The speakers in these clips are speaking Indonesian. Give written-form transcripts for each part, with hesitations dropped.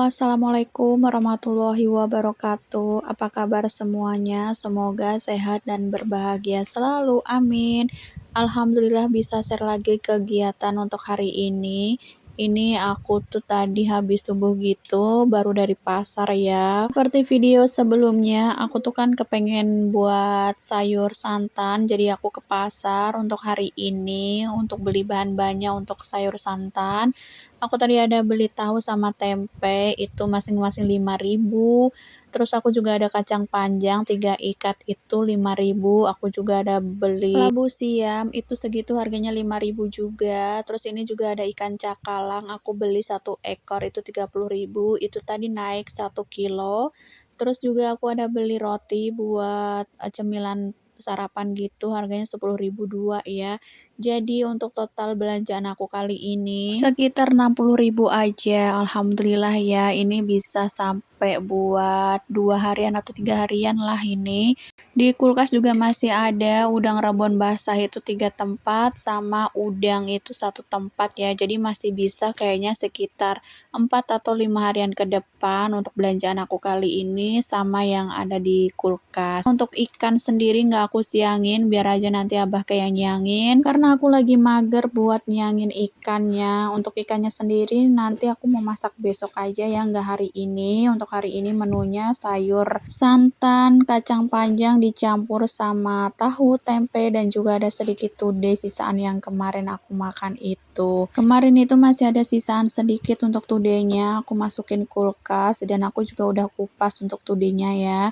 Halo, assalamualaikum warahmatullahi wabarakatuh. Apa kabar semuanya? Semoga sehat dan berbahagia selalu. Amin. Alhamdulillah bisa share lagi kegiatan untuk hari ini. Ini aku tuh tadi habis subuh gitu, baru dari pasar ya. Seperti video sebelumnya, aku tuh kan kepengen buat sayur santan, jadi aku ke pasar untuk hari ini untuk beli bahan-bahannya untuk sayur santan. Aku tadi ada beli tahu sama tempe, itu masing-masing 5.000. Terus aku juga ada kacang panjang 3 ikat itu 5.000. Aku juga ada beli labu siam, itu segitu harganya 5.000 juga. Terus ini juga ada ikan cakalang, aku beli 1 ekor itu 30.000. Itu tadi naik 1 kilo. Terus juga aku ada beli roti buat cemilan sarapan gitu, harganya 10.000 2 ya. Jadi untuk total belanjaan aku kali ini sekitar 60.000 aja. Alhamdulillah ya, ini bisa sampai buat 2 harian atau 3 harian lah ini. Di kulkas juga masih ada udang rebon basah itu 3 tempat sama udang itu 1 tempat ya. Jadi masih bisa kayaknya sekitar 4 atau 5 harian ke depan untuk belanjaan aku kali ini sama yang ada di kulkas. Untuk ikan sendiri nggak aku siangin, biar aja nanti abah kayak nyangin. Karena aku lagi mager buat nyangin ikannya. Untuk ikannya sendiri nanti aku mau masak besok aja ya, nggak hari ini. Untuk hari ini menunya sayur santan, kacang panjang dicampur sama tahu, tempe, dan juga ada sedikit tude sisaan yang kemarin aku makan itu. Kemarin itu masih ada sisaan sedikit untuk tudenya, aku masukin kulkas dan aku juga udah kupas untuk tudenya ya.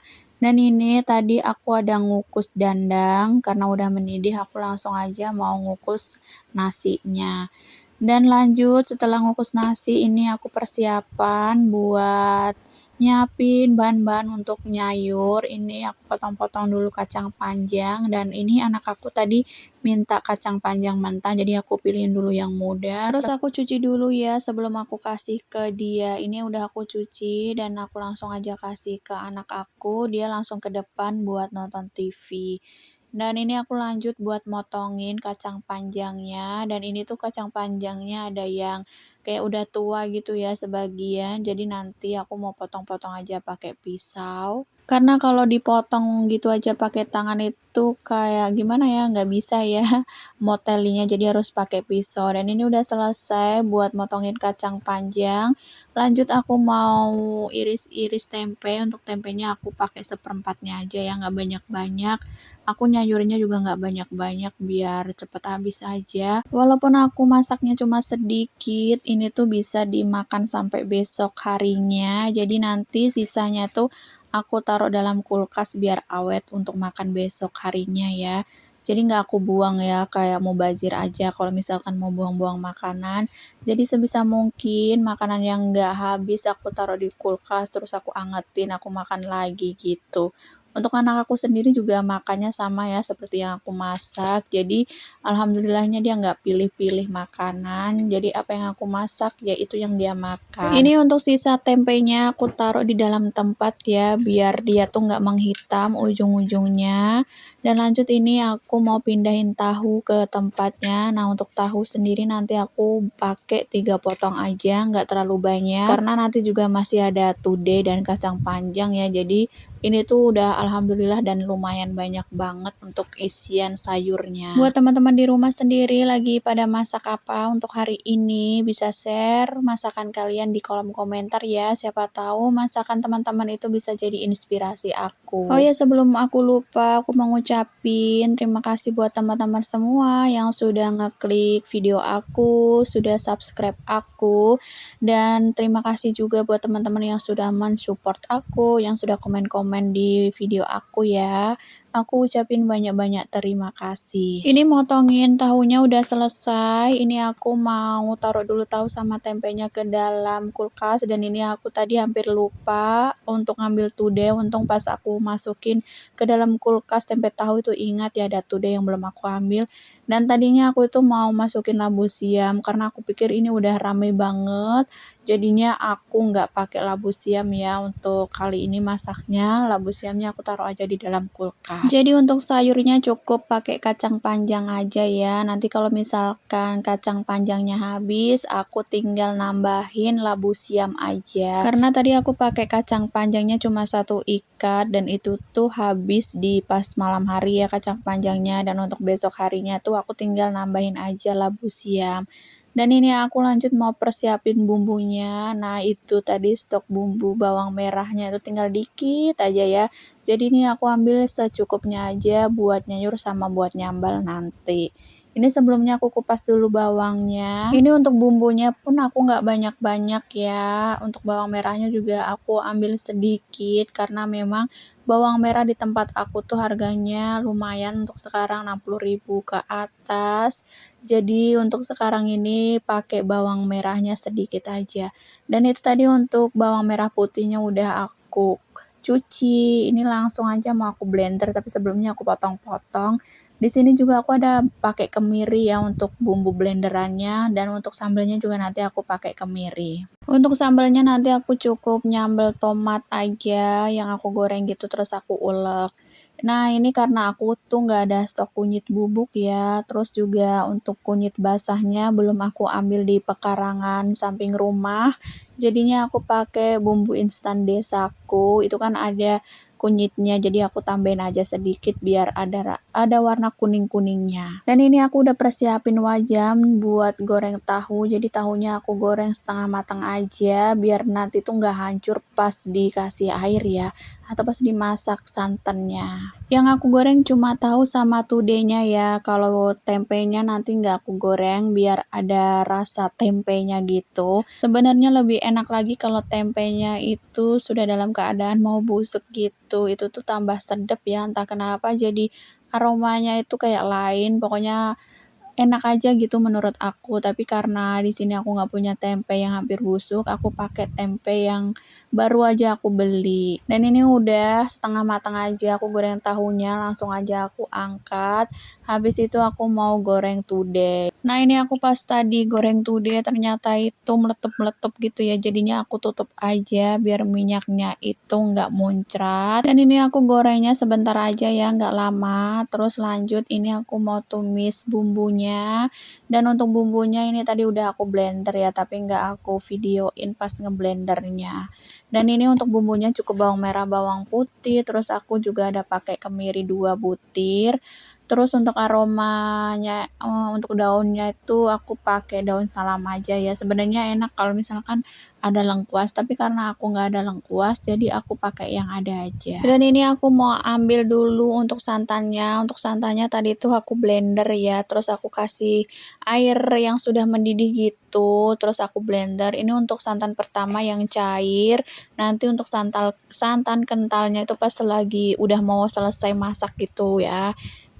Dan ini tadi aku ada ngukus dandang, karena udah mendidih aku langsung aja mau ngukus nasinya. Dan lanjut setelah ngukus nasi ini aku persiapan buat nyiapin bahan-bahan untuk nyayur. Ini aku potong-potong dulu kacang panjang, dan ini anak aku tadi minta kacang panjang mentah, jadi aku pilihin dulu yang muda. Terus aku cuci dulu ya sebelum aku kasih ke dia. Ini udah aku cuci dan aku langsung aja kasih ke anak aku, dia langsung ke depan buat nonton TV. Dan ini aku lanjut buat motongin kacang panjangnya, dan ini tuh kacang panjangnya ada yang kayak udah tua gitu ya sebagian, jadi nanti aku mau potong-potong aja pakai pisau. Karena kalau dipotong gitu aja pakai tangan itu kayak gimana ya, nggak bisa ya motelinya, jadi harus pakai pisau. Dan ini udah selesai buat motongin kacang panjang. Lanjut aku mau iris-iris tempe. Untuk tempenya aku pakai 1/4-nya aja ya, nggak banyak-banyak. Aku nyayurnya juga nggak banyak-banyak biar cepet habis aja. Walaupun aku masaknya cuma sedikit, ini tuh bisa dimakan sampai besok harinya. Jadi nanti sisanya tuh aku taruh dalam kulkas biar awet untuk makan besok harinya ya. Jadi nggak aku buang ya, kayak mau bazir aja kalau misalkan mau buang-buang makanan. Jadi sebisa mungkin makanan yang nggak habis aku taruh di kulkas, terus aku angetin, aku makan lagi gitu. Untuk anak aku sendiri juga makannya sama ya seperti yang aku masak. Jadi alhamdulillahnya dia nggak pilih-pilih makanan. Jadi apa yang aku masak ya itu yang dia makan. Ini untuk sisa tempenya aku taruh di dalam tempat ya, biar dia tuh nggak menghitam ujung-ujungnya. Dan lanjut ini aku mau pindahin tahu ke tempatnya. Nah untuk tahu sendiri nanti aku pakai 3 potong aja, nggak terlalu banyak. Karena nanti juga masih ada tude dan kacang panjang ya. Jadi ini tuh udah alhamdulillah dan lumayan banyak banget untuk isian sayurnya. Buat teman-teman di rumah sendiri lagi pada masak apa untuk hari ini, bisa share masakan kalian di kolom komentar ya. Siapa tahu masakan teman-teman itu bisa jadi inspirasi aku. Oh ya, sebelum aku lupa, aku mau ngucapin terima kasih buat teman-teman semua yang sudah ngeklik video aku, sudah subscribe aku, dan terima kasih juga buat teman-teman yang sudah mensupport aku, yang sudah komen-komen di video aku ya. Aku ucapin banyak-banyak terima kasih. Ini motongin tahunya udah selesai. Ini aku mau taruh dulu tahu sama tempenya ke dalam kulkas, dan ini aku tadi hampir lupa untuk ngambil tude. Untung pas aku masukin ke dalam kulkas tempe tahu itu ingat ya ada tude yang belum aku ambil. Dan tadinya aku itu mau masukin labu siam karena aku pikir ini udah rame banget. Jadinya aku nggak pakai labu siam ya untuk kali ini masaknya. Labu siamnya aku taruh aja di dalam kulkas. beras. Jadi untuk sayurnya cukup pakai kacang panjang aja ya. Nanti kalau misalkan kacang panjangnya habis, aku tinggal nambahin labu siam aja. Karena tadi aku pakai kacang panjangnya cuma 1 ikat dan itu tuh habis di pas malam hari ya kacang panjangnya. Dan untuk besok harinya tuh aku tinggal nambahin aja labu siam. Dan ini aku lanjut mau persiapin bumbunya. Nah, itu tadi stok bumbu bawang merahnya itu tinggal dikit aja ya. Jadi ini aku ambil secukupnya aja buat nyayur sama buat nyambal nanti. Ini sebelumnya aku kupas dulu bawangnya. Ini untuk bumbunya pun aku nggak banyak-banyak ya. Untuk bawang merahnya juga aku ambil sedikit karena memang bawang merah di tempat aku tuh harganya lumayan untuk sekarang 60.000 ke atas. Jadi untuk sekarang ini pakai bawang merahnya sedikit aja. Dan itu tadi untuk bawang merah putihnya udah aku cuci. Ini langsung aja mau aku blender tapi sebelumnya aku potong-potong. Di sini juga aku ada pakai kemiri ya untuk bumbu blenderannya dan untuk sambelnya juga nanti aku pakai kemiri. Untuk sambalnya nanti aku cukup nyambel tomat aja yang aku goreng gitu terus aku ulek. Nah, ini karena aku tuh nggak ada stok kunyit bubuk ya, terus juga untuk kunyit basahnya belum aku ambil di pekarangan samping rumah, jadinya aku pakai bumbu instan desaku, itu kan ada kunyitnya, jadi aku tambahin aja sedikit biar ada warna kuning-kuningnya. Dan ini aku udah persiapin wajan buat goreng tahu, jadi tahunya aku goreng setengah matang aja, biar nanti tuh nggak hancur pas dikasih air ya, atau pas dimasak santannya. Yang aku goreng cuma tahu sama tudenya ya, kalau tempenya nanti nggak aku goreng biar ada rasa tempenya gitu. Sebenarnya lebih enak lagi kalau tempenya itu sudah dalam keadaan mau busuk gitu, itu tuh tambah sedep ya, entah kenapa jadi aromanya itu kayak lain, pokoknya enak aja gitu menurut aku, tapi karena di sini aku nggak punya tempe yang hampir busuk, aku pakai tempe yang baru aja aku beli. Dan ini udah setengah matang aja, aku goreng tahunya, langsung aja aku angkat. Habis itu aku mau goreng tude. Nah, ini aku pas tadi goreng tude ternyata itu meletup-meletup gitu ya, jadinya aku tutup aja biar minyaknya itu nggak muncrat. Dan ini aku gorengnya sebentar aja ya, nggak lama. Terus lanjut ini aku mau tumis bumbunya. Dan untuk bumbunya ini tadi udah aku blender ya, tapi nggak aku videoin pas ngeblendernya. Dan ini untuk bumbunya cukup bawang merah, bawang putih, terus aku juga ada pakai kemiri 2 butir. Terus untuk aromanya, untuk daunnya itu aku pakai daun salam aja ya. Sebenarnya enak kalau misalkan ada lengkuas, tapi karena aku nggak ada lengkuas, jadi aku pakai yang ada aja. Dan ini aku mau ambil dulu untuk santannya. Untuk santannya tadi tuh aku blender ya, terus aku kasih air yang sudah mendidih gitu, terus aku blender. Ini untuk santan pertama yang cair, nanti untuk santan kentalnya itu pas lagi udah mau selesai masak gitu ya.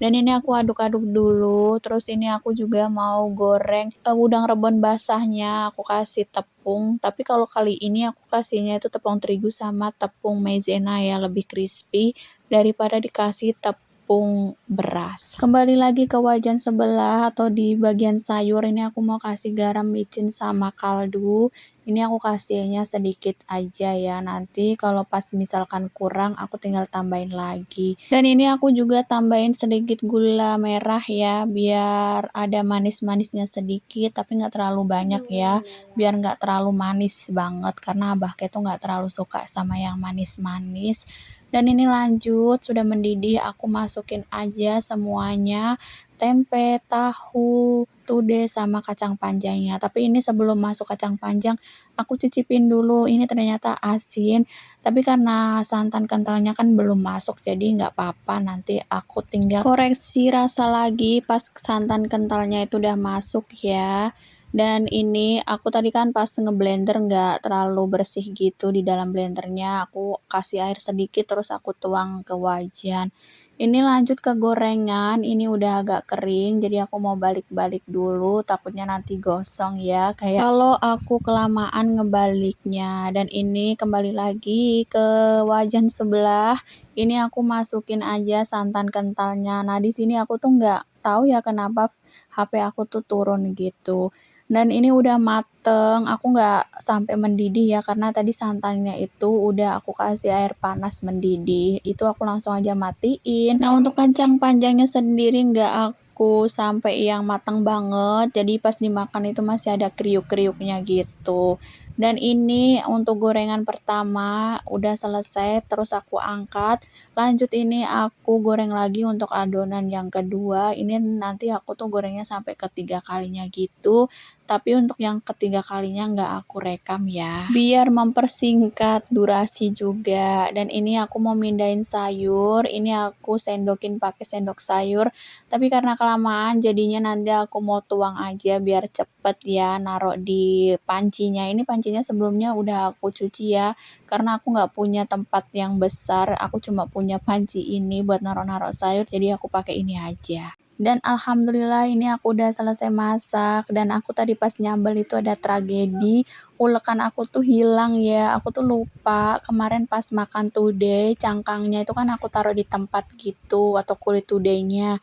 Dan ini aku aduk-aduk dulu, terus ini aku juga mau goreng udang rebon basahnya, aku kasih tepung, tapi kalau kali ini aku kasihnya itu tepung terigu sama tepung maizena ya, lebih crispy daripada dikasih tepung beras. Kembali lagi ke wajan sebelah atau di bagian sayur ini aku mau kasih garam, micin sama kaldu. Ini aku kasihnya sedikit aja ya, nanti kalau pas misalkan kurang aku tinggal tambahin lagi. Dan ini aku juga tambahin sedikit gula merah ya, biar ada manis-manisnya sedikit, tapi nggak terlalu banyak ya, biar nggak terlalu manis banget, karena abah tuh nggak terlalu suka sama yang manis-manis. Dan ini lanjut, sudah mendidih, aku masukin aja semuanya, tempe, tahu, tude, sama kacang panjangnya. Tapi ini sebelum masuk kacang panjang, aku cicipin dulu, ini ternyata asin, tapi karena santan kentalnya kan belum masuk, jadi nggak apa-apa, nanti aku tinggal koreksi rasa lagi pas santan kentalnya itu udah masuk ya. Dan ini aku tadi kan pas ngeblender nggak terlalu bersih gitu di dalam blendernya, aku kasih air sedikit terus aku tuang ke wajan. Ini lanjut ke gorengan, ini udah agak kering, jadi aku mau balik-balik dulu, takutnya nanti gosong ya, kayak kalau aku kelamaan ngebaliknya. Dan ini kembali lagi ke wajan sebelah, ini aku masukin aja santan kentalnya. Nah, di sini aku tuh nggak tahu ya kenapa HP aku tuh turun gitu. Dan ini udah mateng, aku nggak sampai mendidih ya, karena tadi santannya itu udah aku kasih air panas mendidih, itu aku langsung aja matiin. Nah, untuk kacang panjangnya sendiri nggak aku sampai yang matang banget, jadi pas dimakan itu masih ada kriuk-kriuknya gitu. Dan ini untuk gorengan pertama udah selesai, terus aku angkat. Lanjut ini aku goreng lagi untuk adonan yang kedua. Ini nanti aku tuh gorengnya sampai ketiga kalinya gitu. Tapi untuk yang ketiga kalinya nggak aku rekam ya. Biar mempersingkat durasi juga. Dan ini aku mau mindahin sayur. Ini aku sendokin pakai sendok sayur. Tapi karena kelamaan jadinya nanti aku mau tuang aja biar cepet ya naruh di pancinya. Ini pancinya sebelumnya udah aku cuci ya. Karena aku nggak punya tempat yang besar, aku cuma punya panci ini buat naruh-naruh sayur, jadi aku pakai ini aja. Dan alhamdulillah ini aku udah selesai masak, dan aku tadi pas nyambel itu ada tragedi, ulekan aku tuh hilang ya, aku tuh lupa kemarin pas makan today, cangkangnya itu kan aku taruh di tempat gitu, atau kulit tudenya.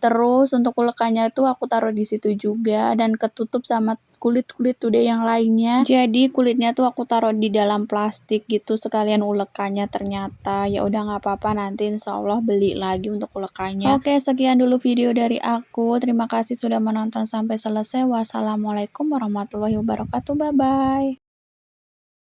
Terus untuk ulekannya itu aku taruh di situ juga dan ketutup sama kulit-kulit today yang lainnya. Jadi kulitnya tuh aku taruh di dalam plastik gitu sekalian ulekannya ternyata. Ya udah nggak apa-apa, nanti insya Allah beli lagi untuk ulekannya. Oke, sekian dulu video dari aku. Terima kasih sudah menonton sampai selesai. Wassalamualaikum warahmatullahi wabarakatuh. Bye bye.